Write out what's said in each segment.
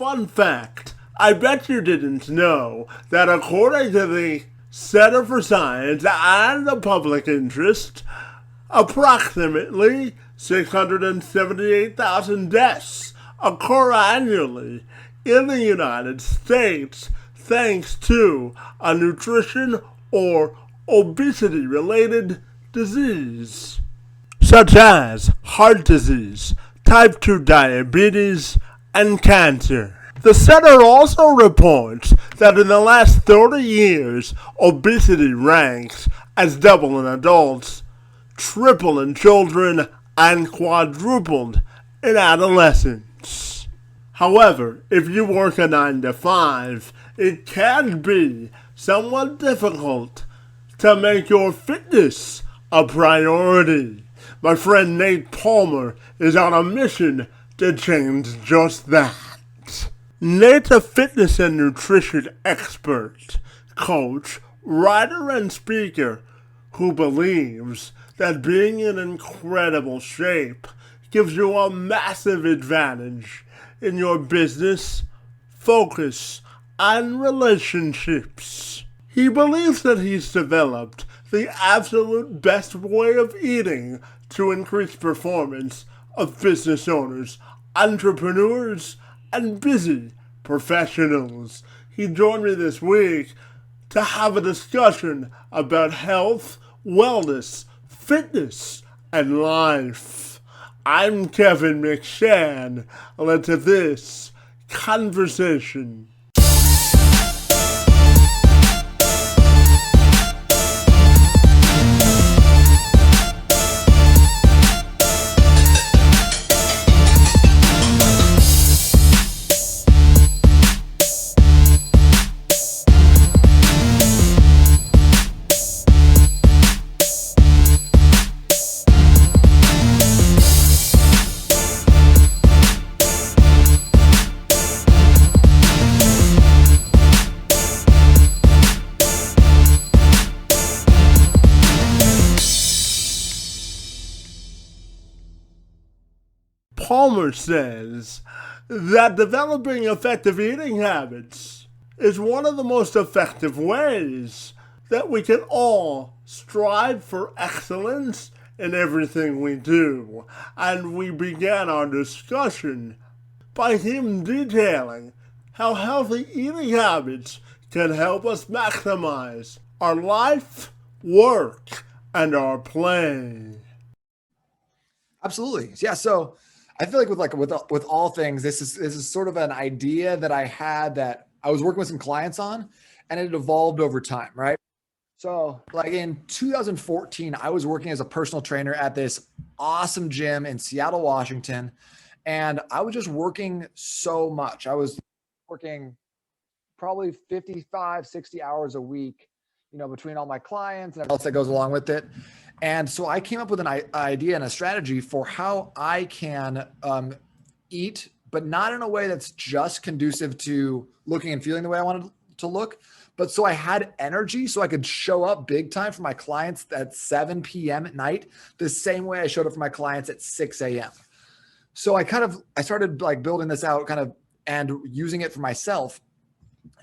Fun fact, I bet you didn't know that according to the Center for Science and the Public Interest, approximately 678,000 deaths occur annually in the United States thanks to a nutrition or obesity related disease, such as heart disease, type 2 diabetes, and cancer. The center also reports that in the last 30 years, obesity ranks as double in adults, triple in children, and quadrupled in adolescents. However, if you work a 9 to 5, it can be somewhat difficult to make your fitness a priority. My friend Nate Palmer is on a mission to change just that. Nate's a fitness and nutrition expert, coach, writer, and speaker who believes that being in incredible shape gives you a massive advantage in your business, focus, and relationships. He believes that he's developed the absolute best way of eating to increase performance of business owners, entrepreneurs, and busy professionals. He joined me this week to have a discussion about health, wellness, fitness, and life. I'm Kevin McShann. Let's have this conversation. Palmer says that developing effective eating habits is one of the most effective ways that we can all strive for excellence in everything we do. And we began our discussion by him detailing how healthy eating habits can help us maximize our life, work, and our play. Absolutely. Yeah. So I feel like with all things, this is sort of an idea that I had that I was working with some clients on, and it evolved over time, right? So like in 2014, I was working as a personal trainer at this awesome gym in Seattle, Washington, and I was just working so much. I was working probably 55, 60 hours a week, between all my clients and everything else that goes along with it. And so I came up with an idea and a strategy for how I can eat, but not in a way that's just conducive to looking and feeling the way I wanted to look, but so I had energy so I could show up big time for my clients at 7 p.m. at night, the same way I showed up for my clients at 6 a.m. So I started like building this out and using it for myself.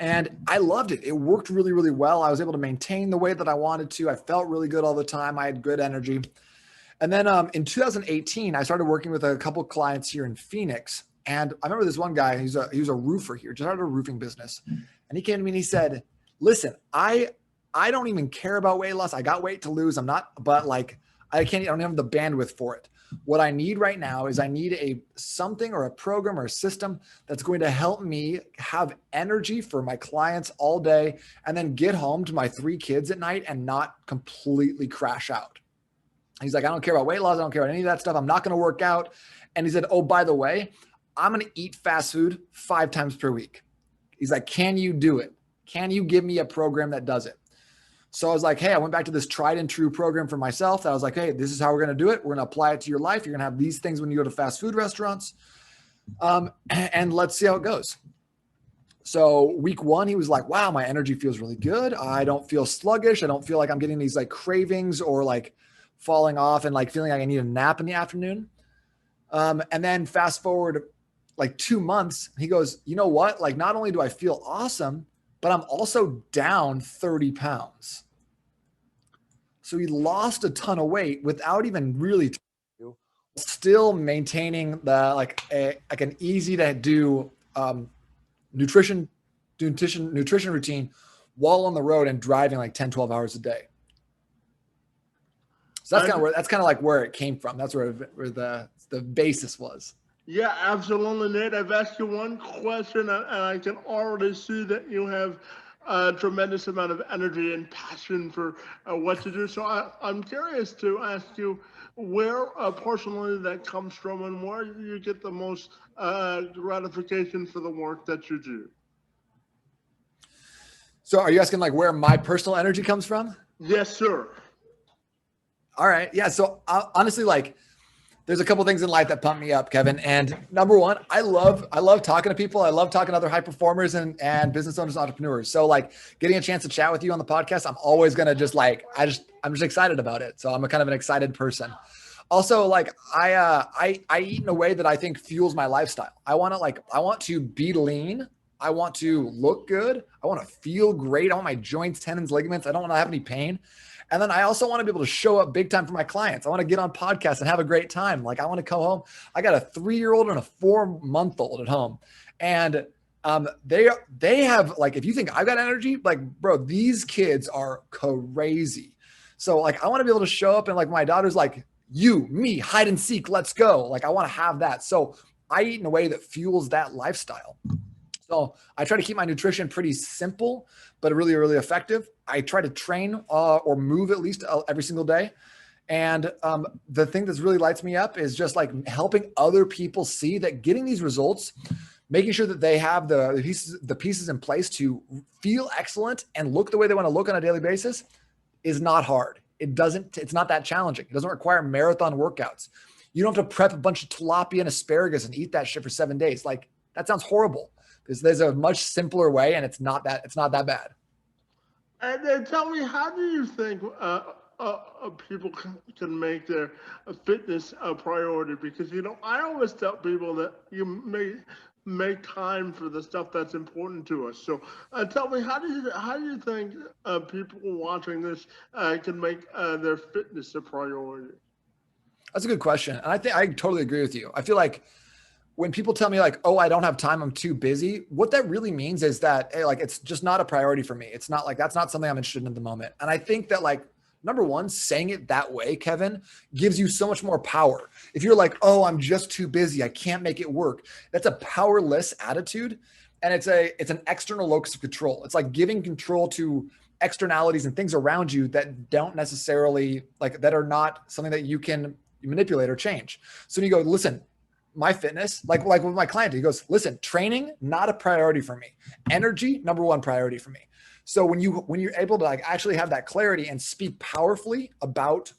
And I loved it. It worked really, really well. I was able to maintain the weight that I wanted to. I felt really good all the time. I had good energy. And then in 2018, I started working with a couple of clients here in Phoenix. And I remember this one guy, he was a roofer here, just started a roofing business. And he came to me and he said, listen, I don't even care about weight loss. I got weight to lose. I don't have the bandwidth for it. What I need right now is I need something or a program or a system that's going to help me have energy for my clients all day and then get home to my 3 kids at night and not completely crash out. He's like, I don't care about weight loss. I don't care about any of that stuff. I'm not going to work out. And he said, oh, by the way, I'm going to eat fast food 5 times per week. He's like, can you do it? Can you give me a program that does it? So I was like, hey, I went back to this tried and true program for myself. I was like, hey, this is how we're going to do it. We're going to apply it to your life. You're going to have these things when you go to fast food restaurants. And let's see how it goes. So week 1, he was like, wow, my energy feels really good. I don't feel sluggish. I don't feel like I'm getting these like cravings or like falling off and like feeling like I need a nap in the afternoon. And then fast forward like 2 months, he goes, you know what? Like, not only do I feel awesome, but I'm also down 30 pounds. So he lost a ton of weight without even really still maintaining the like an easy to do nutrition routine while on the road and driving like 10, 12 hours a day. So that's kind of like where it came from. That's where the basis was. Yeah, absolutely, Nate. I've asked you one question, and I can already see that you have a tremendous amount of energy and passion for what to do. So I'm curious to ask you where personally that comes from and where you get the most gratification for the work that you do. So are you asking like where my personal energy comes from? Yes, sir. All right. Yeah. So honestly, like there's a couple things in life that pump me up, Kevin. And number one, I love talking to people. I love talking to other high performers and business owners, entrepreneurs. So like getting a chance to chat with you on the podcast, I'm always going to just like, I'm just excited about it. So I'm a kind of an excited person. Also, like I eat in a way that I think fuels my lifestyle. I want to be lean. I want to look good. I want to feel great. I want my joints, tendons, ligaments. I don't want to have any pain. And then I also want to be able to show up big time for my clients. I want to get on podcasts and have a great time. Like I want to come home. I got a 3-year-old and a 4-month-old at home. And they have like, if you think I've got energy, like, bro, these kids are crazy. So like, I want to be able to show up and like my daughter's like, you, me, hide and seek, let's go. Like I want to have that. So I eat in a way that fuels that lifestyle. So I try to keep my nutrition pretty simple, but really, really effective. I try to train or move at least every single day. And the thing that's really lights me up is just like helping other people see that getting these results, making sure that they have the pieces in place to feel excellent and look the way they want to look on a daily basis is not hard. It's not that challenging. It doesn't require marathon workouts. You don't have to prep a bunch of tilapia and asparagus and eat that shit for 7 days. Like that sounds horrible. There's a much simpler way, and it's not that bad. And then tell me, how do you think people can make their fitness a priority? Because I always tell people that you may make time for the stuff that's important to us. So tell me, how do you think people watching this can make their fitness a priority? That's a good question, and I think I totally agree with you. I feel like when people tell me like, oh, I don't have time, I'm too busy, what that really means is that, hey, like, it's just not a priority for me. It's not like, that's not something I'm interested in at the moment. And I think that like, number one, saying it that way, Kevin, gives you so much more power. If you're like, oh, I'm just too busy, I can't make it work. That's a powerless attitude. And it's an external locus of control. It's like giving control to externalities and things around you that don't necessarily like, that are not something that you can manipulate or change. So you go, listen, my fitness, like with my client, he goes, listen, training, not a priority for me. Energy, number one priority for me. So when you're able to like actually have that clarity and speak powerfully about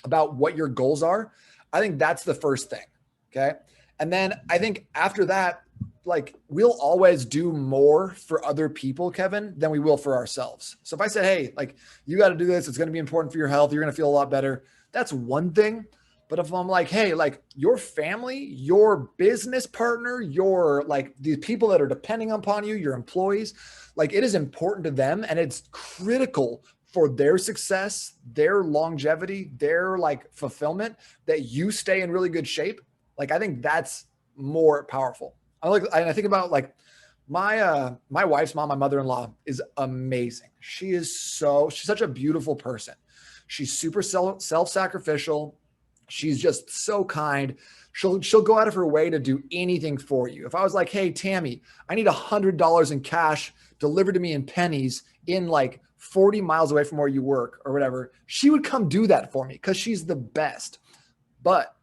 what your goals are, I think that's the first thing. Okay. And then I think after that, like we'll always do more for other people, Kevin, than we will for ourselves. So if I said, hey, like you got to do this, it's going to be important for your health, you're going to feel a lot better. That's one thing. But if I'm like, hey, like your family, your business partner, your like the people that are depending upon you, your employees, like it is important to them and it's critical for their success, their longevity, their like fulfillment that you stay in really good shape. Like I think that's more powerful. I think about like my wife's mom, my mother-in-law is amazing. She's such a beautiful person. She's super self-sacrificial. She's just so kind. She'll go out of her way to do anything for you. If I was like, hey, Tammy, I need $100 in cash delivered to me in pennies in like 40 miles away from where you work or whatever, she would come do that for me because she's the best. But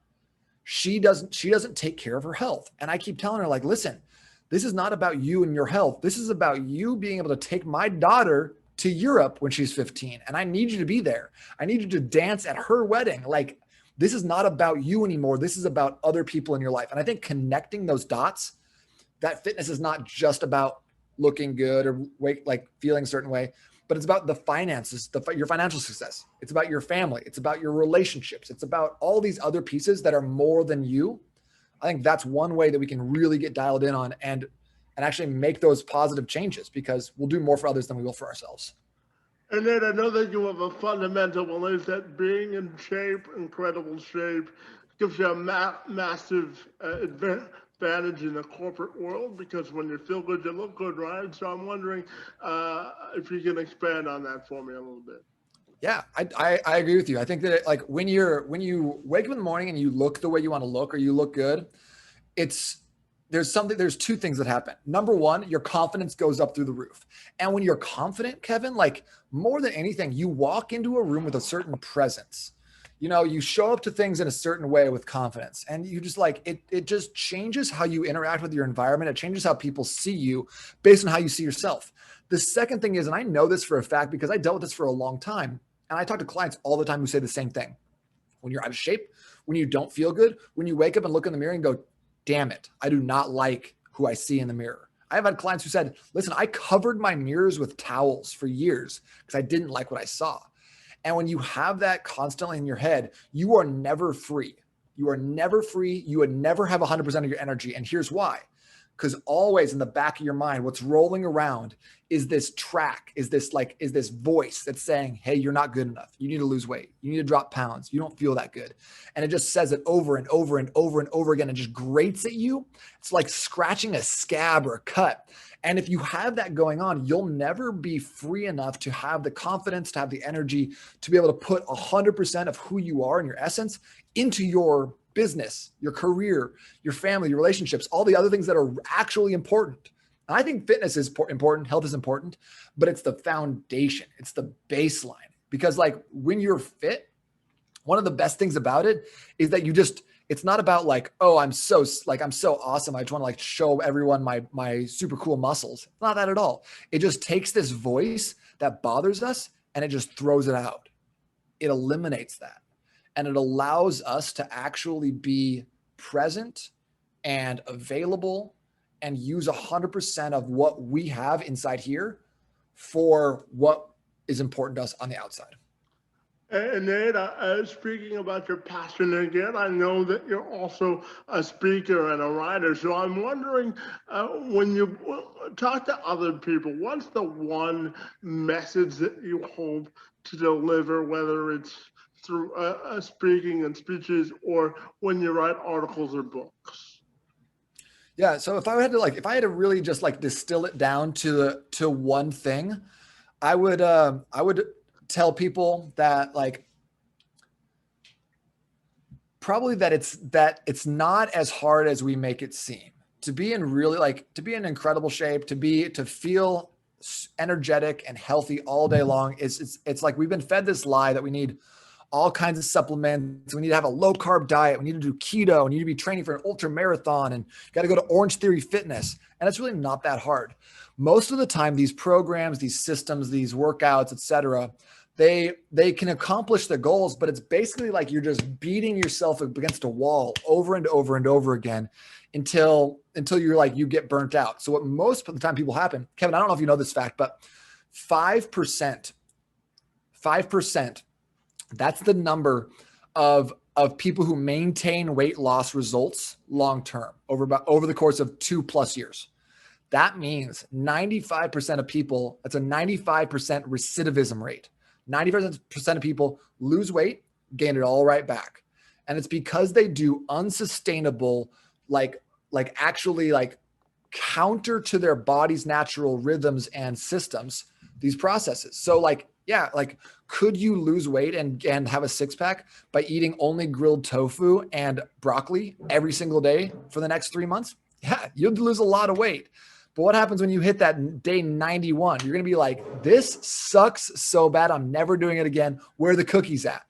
she doesn't take care of her health. And I keep telling her like, listen, this is not about you and your health. This is about you being able to take my daughter to Europe when she's 15. And I need you to be there. I need you to dance at her wedding. Like, this is not about you anymore. This is about other people in your life. And I think connecting those dots, that fitness is not just about looking good or feeling a certain way, but it's about the finances, your financial success. It's about your family. It's about your relationships. It's about all these other pieces that are more than you. I think that's one way that we can really get dialed in on and actually make those positive changes, because we'll do more for others than we will for ourselves. And then I know that you have a fundamental belief that being in shape, incredible shape, gives you a massive advantage in the corporate world because when you feel good, you look good, right? So I'm wondering if you can expand on that for me a little bit. Yeah, I agree with you. I think that like when you wake up in the morning and you look the way you want to look, or you look good, it's there's two things that happen. Number one, your confidence goes up through the roof. And when you're confident, Kevin, like more than anything, you walk into a room with a certain presence. You know, you show up to things in a certain way with confidence, and you just like it just changes how you interact with your environment. It changes how people see you based on how you see yourself. The second thing is, and I know this for a fact because I dealt with this for a long time, and I talk to clients all the time who say the same thing. When you're out of shape, when you don't feel good, when you wake up and look in the mirror and go, damn it, I do not like who I see in the mirror. I've had clients who said, listen, I covered my mirrors with towels for years because I didn't like what I saw. And when you have that constantly in your head, you are never free. You are never free. You would never have 100% of your energy. And here's why. Because always in the back of your mind, what's rolling around is this track, is this voice that's saying, hey, you're not good enough. You need to lose weight. You need to drop pounds. You don't feel that good. And it just says it over and over and over and over again. It just grates at you. It's like scratching a scab or a cut. And if you have that going on, you'll never be free enough to have the confidence, to have the energy, to be able to put 100% of who you are and your essence into your business, your career, your family, your relationships, all the other things that are actually important. And I think fitness is important, health is important, but it's the foundation, it's the baseline. Because like when you're fit, one of the best things about it is that it's not about like, oh, I'm so awesome. I just want to like show everyone my super cool muscles. It's not that at all. It just takes this voice that bothers us and it just throws it out. It eliminates that. And it allows us to actually be present and available and use 100% of what we have inside here for what is important to us on the outside. And Nate, speaking about your passion again, I know that you're also a speaker and a writer. So I'm wondering, when you talk to other people, what's the one message that you hope to deliver, whether it's through speaking and speeches or when you write articles or books? Yeah. So if I had to really just like distill it down to one thing, I would tell people that like probably that it's not as hard as we make it seem to be in incredible shape, to feel energetic and healthy all day long. It's like we've been fed this lie that we need all kinds of supplements. We need to have a low carb diet. We need to do keto. We need to be training for an ultra marathon and got to go to Orange Theory Fitness. And it's really not that hard. Most of the time, these programs, these systems, these workouts, etc., they can accomplish the goals, but it's basically like you're just beating yourself against a wall over and over and over again until you're like, you get burnt out. So what most of the time people happen, Kevin, I don't know if you know this fact, but 5%, that's the number of people who maintain weight loss results long-term over the course of 2+ years. That means 95% of people, that's a 95% recidivism rate. 95% of people lose weight, gain it all right back. And it's because they do unsustainable, like actually like counter to their body's natural rhythms and systems, these processes. So like, yeah, like could you lose weight and have a six pack by eating only grilled tofu and broccoli every single day for the next 3 months? Yeah, you'll lose a lot of weight. But what happens when you hit that day 91? You're going to be like, this sucks so bad. I'm never doing it again. Where are the cookies at?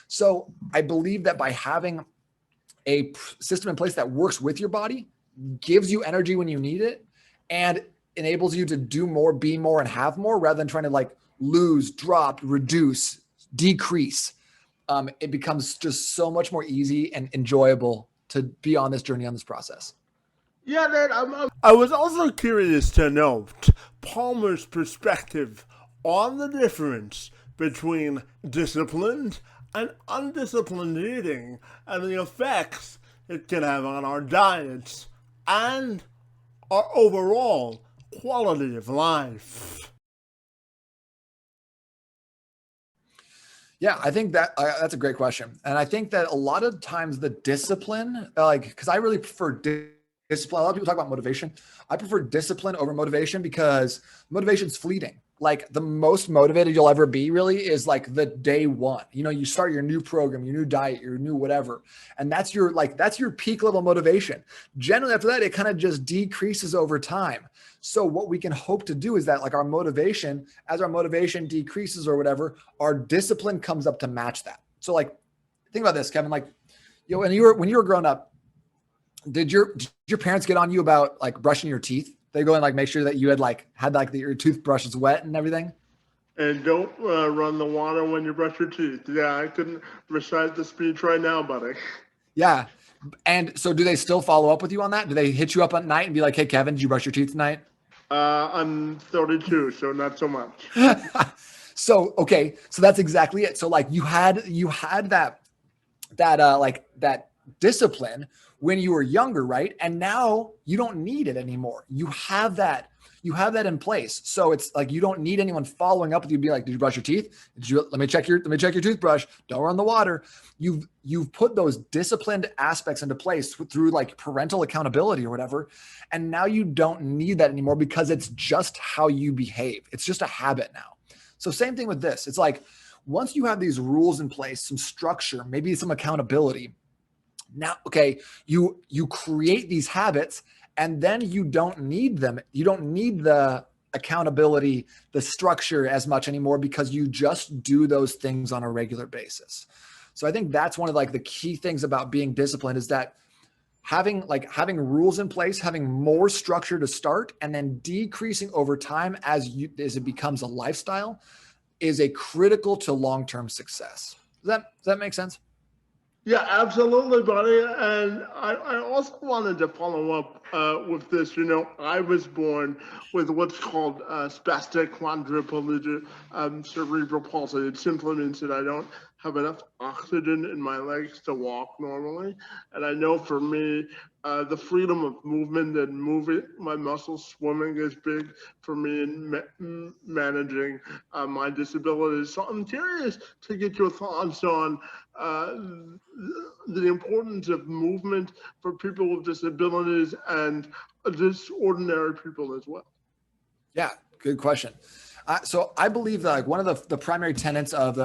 So I believe that by having a system in place that works with your body, gives you energy when you need it, and enables you to do more, be more, and have more rather than trying to like lose, drop, reduce, decrease. It becomes just so much more easy and enjoyable to be on this journey, on this process. Yeah, Nate, I was also curious to note Palmer's perspective on the difference between disciplined and undisciplined eating and the effects it can have on our diets and our overall quality of life. Yeah, I think that that's a great question. And I think that a lot of times the discipline, because I really prefer discipline. A lot of people talk about motivation. I prefer discipline over motivation because motivation's fleeting. Like the most motivated you'll ever be really is like the day one. You start your new program, your new diet, your new whatever. And that's your peak level motivation. Generally after that, it kind of just decreases over time. So what we can hope to do is that like as our motivation decreases or whatever, our discipline comes up to match that. So like, think about this, Kevin, like, when you were growing up, did your parents get on you about like brushing your teeth? They go and like make sure that you had your toothbrush is wet and everything. And don't run the water when you brush your teeth. Yeah, I couldn't recite the speech right now, buddy. Yeah. And so do they still follow up with you on that? Do they hit you up at night and be like, hey, Kevin, did you brush your teeth tonight? I'm 32, so not so much. So, okay. So that's exactly it. So like you had that discipline when you were younger, right? And now you don't need it anymore. You have that in place. So it's like, you don't need anyone following up with you, be like, did you brush your teeth? Let me check your toothbrush. Don't run the water. You've put those disciplined aspects into place through like parental accountability or whatever. And now you don't need that anymore because it's just how you behave. It's just a habit now. So same thing with this. It's like, once you have these rules in place, some structure, maybe some accountability, now, okay, you create these habits and then you don't need them. You don't need the accountability, the structure as much anymore because you just do those things on a regular basis. So I think that's one of like the key things about being disciplined is that having rules in place, having more structure to start and then decreasing over time as it becomes a lifestyle is a critical to long-term success. Does that make sense? Yeah, absolutely, buddy. And I also wanted to follow up with this. I was born with what's called spastic quadriplegic cerebral palsy. It simply means that I don't have enough oxygen in my legs to walk normally. And I know for me, the freedom of movement and moving my muscles, swimming is big for me in managing my disabilities. So I'm curious to get your thoughts on uh, the importance of movement for people with disabilities and just ordinary people as well. Yeah, good question. So I believe that like one of the primary tenets of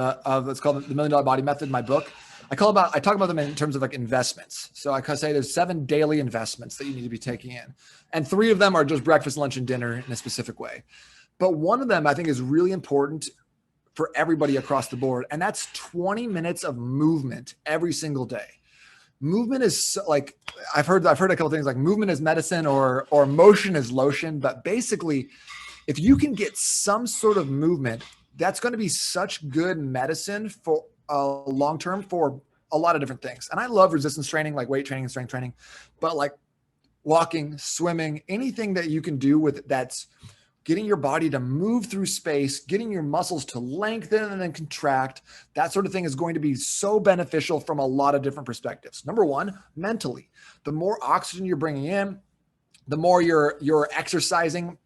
what's called the $1 Million Body Method in my book, I talk about them in terms of like investments. So I can say there's 7 daily investments that you need to be taking in, and 3 of them are just breakfast, lunch, and dinner in a specific way. But one of them I think is really important for everybody across the board, and that's 20 minutes of movement every single day. Movement is like I've heard a couple of things like movement is medicine or motion is lotion, but basically if you can get some sort of movement, that's going to be such good medicine for long term for a lot of different things. And I love resistance training, like weight training and strength training, but like walking, swimming, anything that you can do with that's getting your body to move through space, getting your muscles to lengthen and then contract, that sort of thing is going to be so beneficial from a lot of different perspectives. Number one, mentally, the more oxygen you're bringing in, the more you're exercising,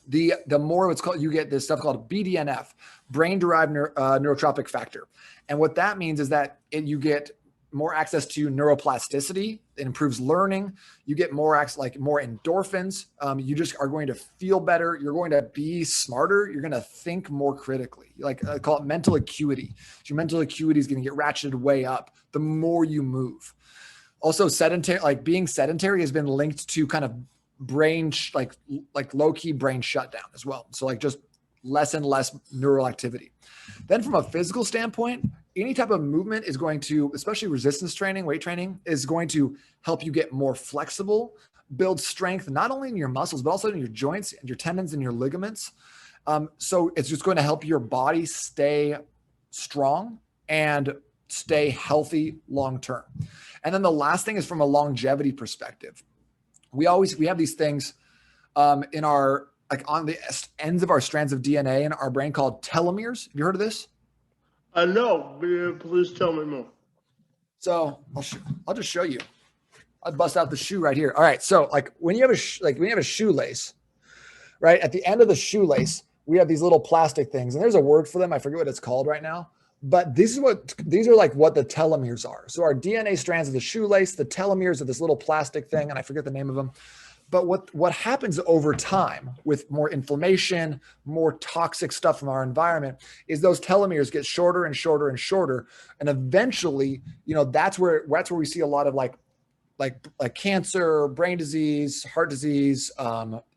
the more you get this stuff called BDNF, brain-derived neurotropic factor. And what that means is that you get more access to neuroplasticity. It improves learning. You get more endorphins. You just are going to feel better. You're going to be smarter. You're going to think more critically. I call it mental acuity. So your mental acuity is going to get ratcheted way up the more you move. Also, being sedentary has been linked to kind of brain like low-key brain shutdown as well. So like just less and less neural activity. Then from a physical standpoint, any type of movement is going to, especially resistance training, weight training, is going to help you get more flexible, build strength, not only in your muscles, but also in your joints and your tendons and your ligaments. So it's just going to help your body stay strong and stay healthy long-term. And then the last thing is from a longevity perspective. We have these things in our, like on the ends of our strands of DNA in our brain called telomeres. Have you heard of this? No, please tell me more. So I'll just show you. I'll bust out the shoe right here. All right. So like when you have a shoelace, right? At the end of the shoelace, we have these little plastic things, and there's a word for them. I forget what it's called right now. But these are like what the telomeres are. So our DNA strands of the shoelace, the telomeres are this little plastic thing, and I forget the name of them. But what happens over time with more inflammation, more toxic stuff from our environment is those telomeres get shorter and shorter and shorter. And eventually, that's where we see a lot of like cancer, brain disease, heart disease,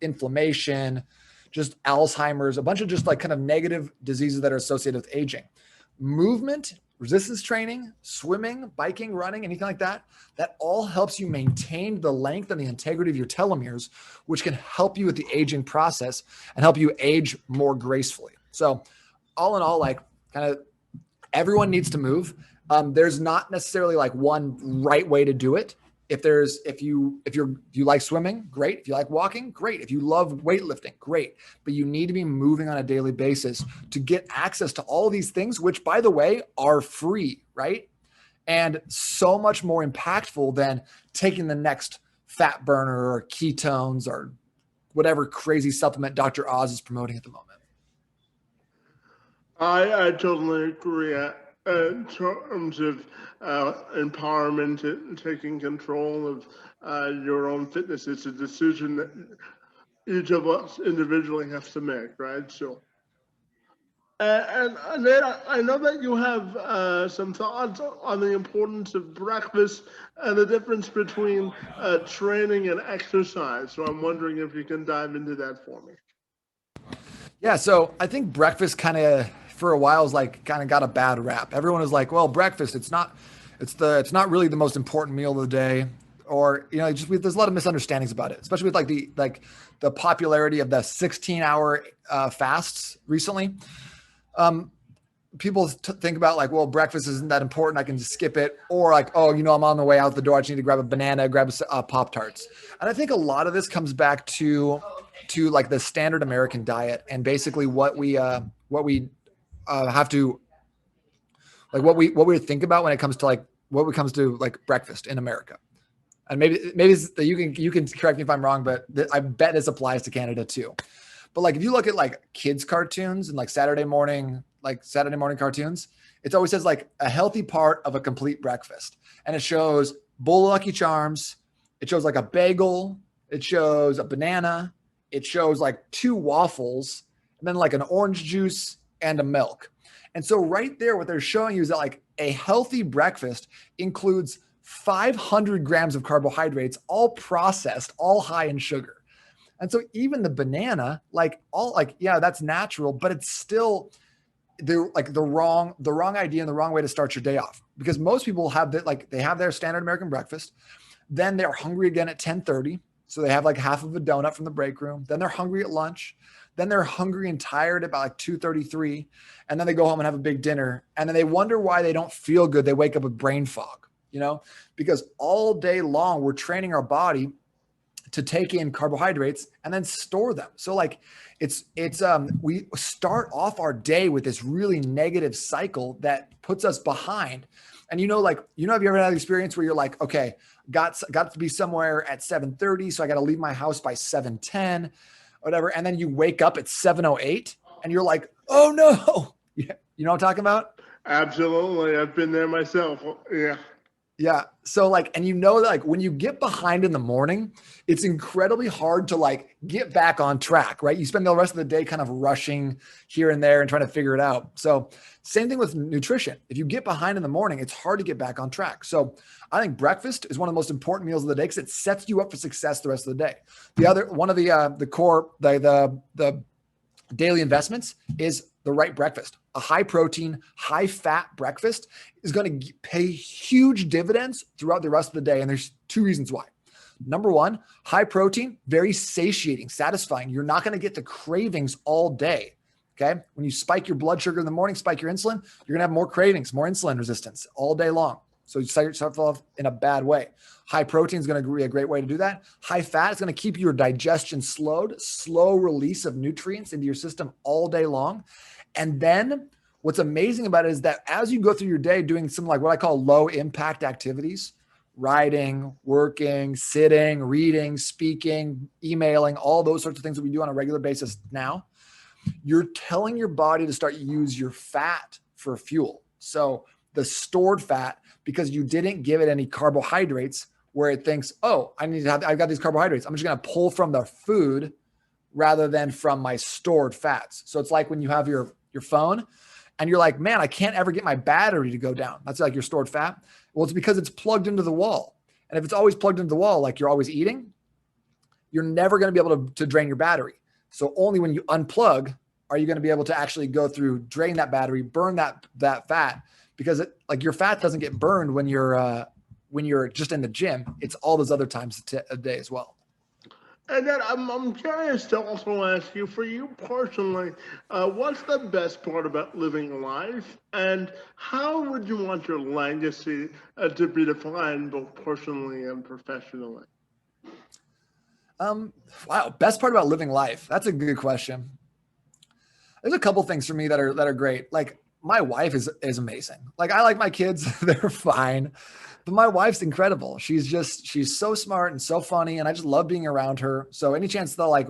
inflammation, just Alzheimer's, a bunch of just like kind of negative diseases that are associated with aging. Movement, resistance training, swimming, biking, running, anything like that, that all helps you maintain the length and the integrity of your telomeres, which can help you with the aging process and help you age more gracefully. So all in all, like kind of everyone needs to move. There's not necessarily like one right way to do it. If you like swimming, great. If you like walking, great. If you love weightlifting, great. But you need to be moving on a daily basis to get access to all of these things, which by the way, are free, right? And so much more impactful than taking the next fat burner or ketones or whatever crazy supplement Dr. Oz is promoting at the moment. I totally agree. In terms of empowerment and taking control of your own fitness, it's a decision that each of us individually has to make, right? So, and then I know that you have some thoughts on the importance of breakfast and the difference between training and exercise. So I'm wondering if you can dive into that for me. Yeah, so I think breakfast kind of for a while is like kind of got a bad rap. Everyone is like, well, breakfast, it's not really the most important meal of the day, or there's a lot of misunderstandings about it, especially with the popularity of the 16-hour fasts recently. People think about like, well, breakfast isn't that important, I can just skip it, or like, oh, I'm on the way out the door, I just need to grab a banana, grab a Pop-Tarts. And I think a lot of this comes back to like the standard American diet and basically what we have to like what we think about when it comes to like breakfast in America. And maybe you can correct me if I'm wrong, but I bet this applies to Canada too. But like if you look at like kids cartoons and like Saturday morning cartoons, it always says like a healthy part of a complete breakfast, and it shows bowl of Lucky Charms, it shows like a bagel, it shows a banana, it shows like 2 waffles, and then like an orange juice and a milk. And so right there, what they're showing you is that like a healthy breakfast includes 500 grams of carbohydrates, all processed, all high in sugar. And so even the banana, that's natural, but it's still the wrong idea and the wrong way to start your day off, because most people have they have their standard American breakfast. Then they're hungry again at 10:30. So they have like half of a donut from the break room. Then they're hungry at lunch. Then they're hungry and tired about like 2:33. And then they go home and have a big dinner. And then they wonder why they don't feel good. They wake up with brain fog, because all day long we're training our body to take in carbohydrates and then store them. So like we start off our day with this really negative cycle that puts us behind. And have you ever had an experience where you're like, okay, got to be somewhere at 7:30, so I got to leave my house by 7:10, whatever. And then you wake up at 7:08 and you're like, oh no. You know what I'm talking about? Absolutely. I've been there myself. Yeah. Yeah. So that when you get behind in the morning, it's incredibly hard to get back on track, right? You spend the rest of the day kind of rushing here and there and trying to figure it out. So same thing with nutrition. If you get behind in the morning, it's hard to get back on track. So I think breakfast is one of the most important meals of the day because it sets you up for success the rest of the day. One of the core daily investments is the right breakfast. A high protein, high fat breakfast is going to pay huge dividends throughout the rest of the day. And there's 2 reasons why. Number one, high protein, very satiating, satisfying. You're not going to get the cravings all day. Okay. When you spike your blood sugar in the morning, spike your insulin, you're going to have more cravings, more insulin resistance all day long. So you set yourself off in a bad way. High protein is going to be a great way to do that. High fat is going to keep your digestion slowed, slow release of nutrients into your system all day long. And then what's amazing about it is that as you go through your day doing some what I call low impact activities, riding, working, sitting, reading, speaking, emailing, all those sorts of things that we do on a regular basis now, you're telling your body to start use your fat for fuel. So the stored fat, because you didn't give it any carbohydrates, where it thinks, oh, I've got these carbohydrates. I'm just going to pull from the food rather than from my stored fats. So it's like when you have your phone and you're like, man, I can't ever get my battery to go down. That's like your stored fat. Well, it's because it's plugged into the wall. And if it's always plugged into the wall, like you're always eating, you're never going to be able to drain your battery. So only when you unplug are you going to be able to actually go through, drain that battery, burn that fat, because like your fat doesn't get burned when you're just in the gym. It's all those other times a day as well. And then I'm curious to also ask you, for you personally, what's the best part about living life, and how would you want your legacy to be defined both personally and professionally? Wow. Best part about living life. That's a good question. There's a couple things for me that are great. Like my wife is amazing. Like I like my kids, they're fine, but my wife's incredible. She's so smart and so funny, and I just love being around her. So any chance that like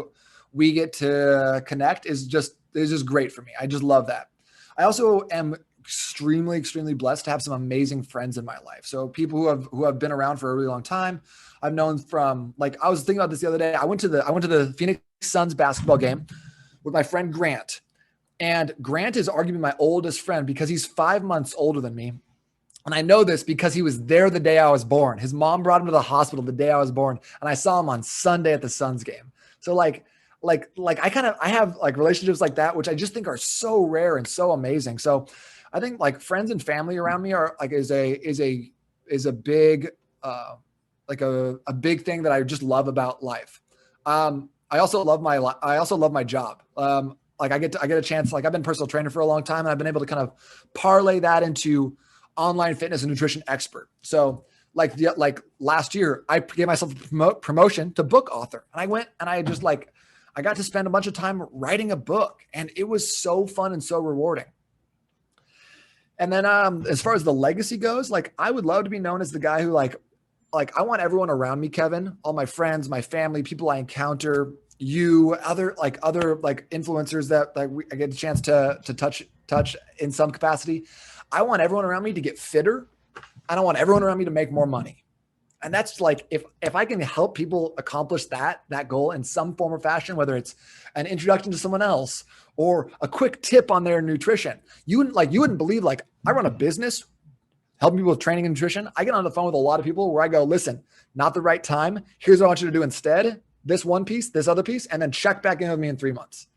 we get to connect is just great for me. I just love that. I also am extremely, extremely blessed to have some amazing friends in my life. So people who have been around for a really long time. I've known from, like, I was thinking about this the other day. I went to the Phoenix Suns basketball game with my friend Grant. And Grant is arguably my oldest friend because he's 5 months older than me. And I know this because he was there the day I was born. His mom brought him to the hospital the day I was born. And I saw him on Sunday at the Suns game. So like I have like relationships like that, which I just think are so rare and so amazing. So I think like friends and family around me are like, is a big, like a big thing that I just love about life. I also love my job. Like I get a chance, like I've been a personal trainer for a long time, and I've been able to kind of parlay that into online fitness and nutrition expert. So like last year, I gave myself a promotion to book author, and I went and I got to spend a bunch of time writing a book, and it was so fun and so rewarding. And then as far as the legacy goes, like I would love to be known as the guy who like I want everyone around me, Kevin, all my friends, my family, people I encounter, you, other influencers that I get a chance to touch in some capacity. I want everyone around me to get fitter, and I want everyone around me to make more money. And that's like, if I can help people accomplish that goal in some form or fashion, whether it's an introduction to someone else or a quick tip on their nutrition, you wouldn't believe, like I run a business helping people with training and nutrition. I get on the phone with a lot of people where I go, listen, not the right time. Here's what I want you to do instead. This one piece, this other piece, and then check back in with me in 3 months.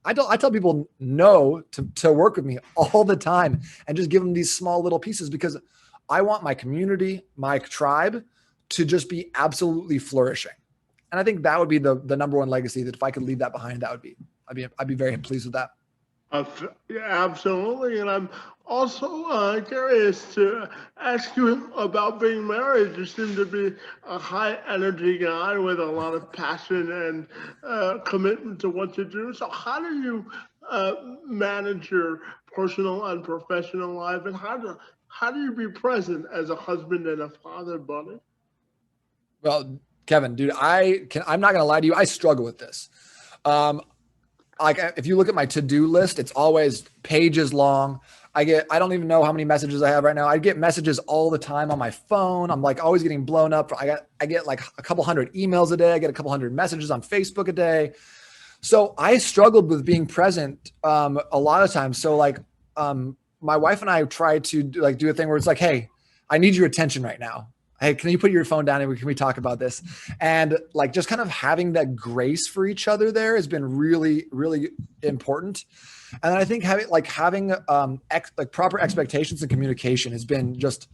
I tell people no to work with me all the time and just give them these small little pieces, because I want my community, my tribe to just be absolutely flourishing. And I think that would be the number one legacy, that if I could leave that behind, I'd be very pleased with that. Yeah, absolutely. And I'm also curious to ask you about being married. You seem to be a high energy guy with a lot of passion and commitment to what you do. So, how do you manage your personal and professional life, and how do you be present as a husband and a father, buddy? Well, Kevin, dude, I'm not going to lie to you. I struggle with this. Like if you look at my to-do list, it's always pages long. I don't even know how many messages I have right now. I get messages all the time on my phone. I'm like always getting blown up. I get like a couple hundred emails a day. I get a couple hundred messages on Facebook a day. So I struggled with being present a lot of times. So like my wife and I try to do a thing where it's like, hey, I need your attention right now. Hey, can you put your phone down and can we talk about this? And like just kind of having that grace for each other there has been really, really important. And I think having proper expectations and communication has been just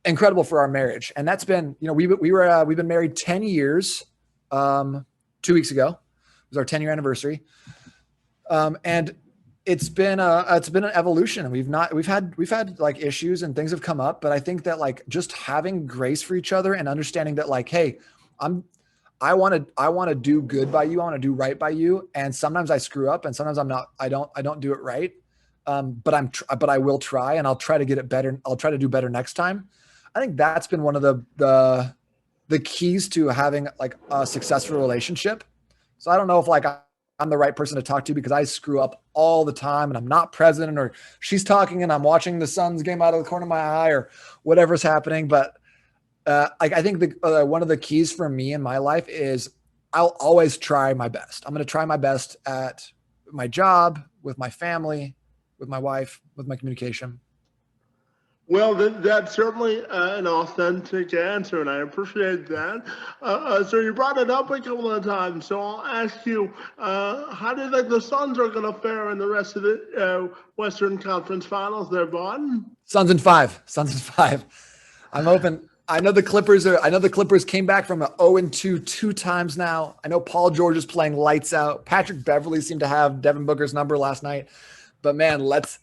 incredible for our marriage. And that's been, we've been married 10 years 2 weeks ago. It was our 10-year anniversary. And it's been an evolution, and we've had like issues and things have come up, but I think that like just having grace for each other and understanding that like, hey, I want to do good by you. I want to do right by you. And sometimes I screw up and sometimes I don't do it right. But I will try, and I'll try to get it better. I'll try to do better next time. I think that's been one of the keys to having like a successful relationship. So I don't know if like I'm the right person to talk to because I screw up all the time and I'm not present, or she's talking and I'm watching the Suns game out of the corner of my eye or whatever's happening. But like I think one of the keys for me in my life is I'll always try my best. I'm going to try my best at my job, with my family, with my wife, with my communication. Well, that's certainly an authentic answer, and I appreciate that. So you brought it up a couple of times, so I'll ask you, how do you think the Suns are going to fare in the rest of the Western Conference Finals there, Bud? Suns in five. Suns in five. I'm open. I know the Clippers came back from an 0-2 two times now. I know Paul George is playing lights out. Patrick Beverley seemed to have Devin Booker's number last night. But man, let's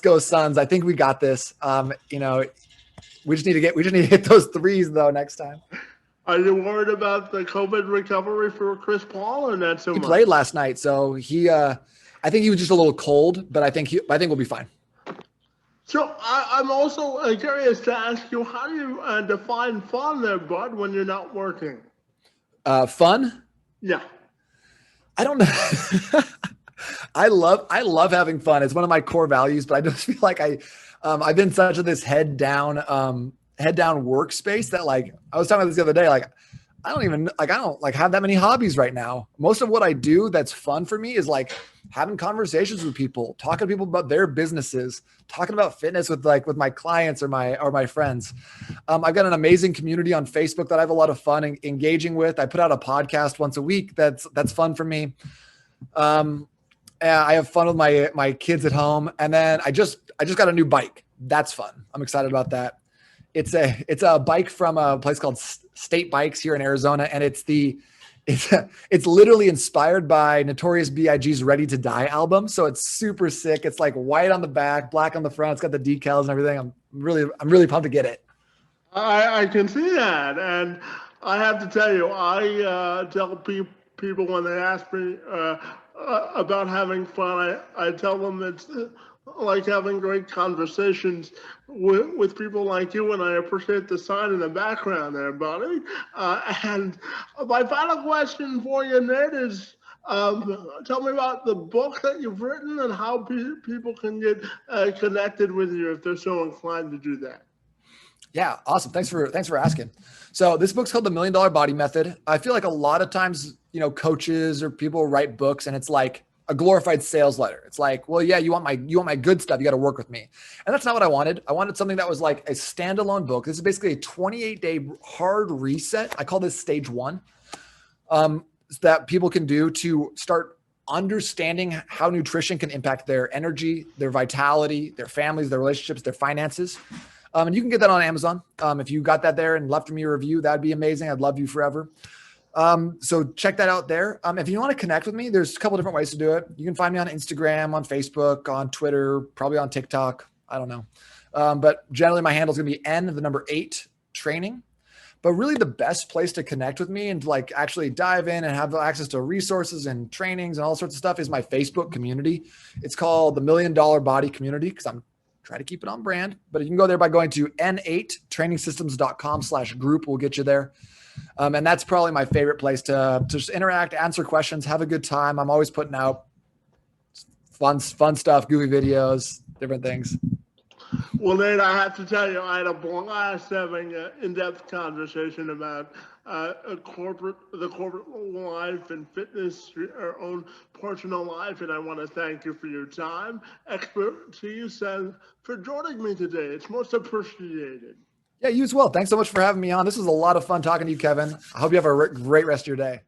go Suns. I think we got this. We just need to hit those threes though next time. Are you worried about the COVID recovery for Chris Paul, or not so He much? played last night, so I think he was just a little cold, but I think we'll be fine. So I'm also curious to ask you, how do you define fun there, Bud, when you're not working? Fun? Yeah. I don't know. I love having fun. It's one of my core values, but I just feel like I've been such this head down workspace that like I was talking about this the other day. Like I don't have that many hobbies right now. Most of what I do that's fun for me is like having conversations with people, talking to people about their businesses, talking about fitness with my clients or my friends. I've got an amazing community on Facebook that I have a lot of fun engaging with. I put out a podcast once a week. That's fun for me. I have fun with my kids at home. And then I just got a new bike. That's fun. I'm excited about that. It's a bike from a place called State Bikes here in Arizona. And it's literally inspired by Notorious B.I.G.'s Ready to Die album. So it's super sick. It's like white on the back, black on the front. It's got the decals and everything. I'm really pumped to get it. I can see that. And I have to tell you, I tell people when they ask me about having fun, I tell them it's like having great conversations with people like you, and I appreciate the sign in the background there, buddy. And my final question for you, Nate, is tell me about the book that you've written and how people can get connected with you if they're so inclined to do that. Yeah, awesome. Thanks for asking. So this book's called The $1 Million Body Method. I feel like a lot of times, coaches or people write books and it's like a glorified sales letter. It's like, well, yeah, you want my good stuff. You got to work with me. And that's not what I wanted. I wanted something that was like a standalone book. This is basically a 28-day hard reset. I call this stage one, that people can do to start understanding how nutrition can impact their energy, their vitality, their families, their relationships, their finances. And you can get that on Amazon. If you got that there and left me a review, that'd be amazing. I'd love you forever. So check that out there. If you want to connect with me, there's a couple different ways to do it. You can find me on Instagram, on Facebook, on Twitter, probably on TikTok. I don't know. But generally my handle is going to be N8 training. But really the best place to connect with me and to like actually dive in and have access to resources and trainings and all sorts of stuff is my Facebook community. It's called the $1 Million Body Community because I'm trying to keep it on brand. But you can go there by going to n8trainingsystems.com/group. We'll get you there. And that's probably my favorite place to just interact, answer questions, have a good time. I'm always putting out fun stuff, goofy videos, different things. Well, Nate, I have to tell you, I had a blast having an in-depth conversation about the corporate life and fitness, our own personal life, and I want to thank you for your time, expertise, and for joining me today. It's most appreciated. Yeah, you as well. Thanks so much for having me on. This was a lot of fun talking to you, Kevin. I hope you have a great rest of your day.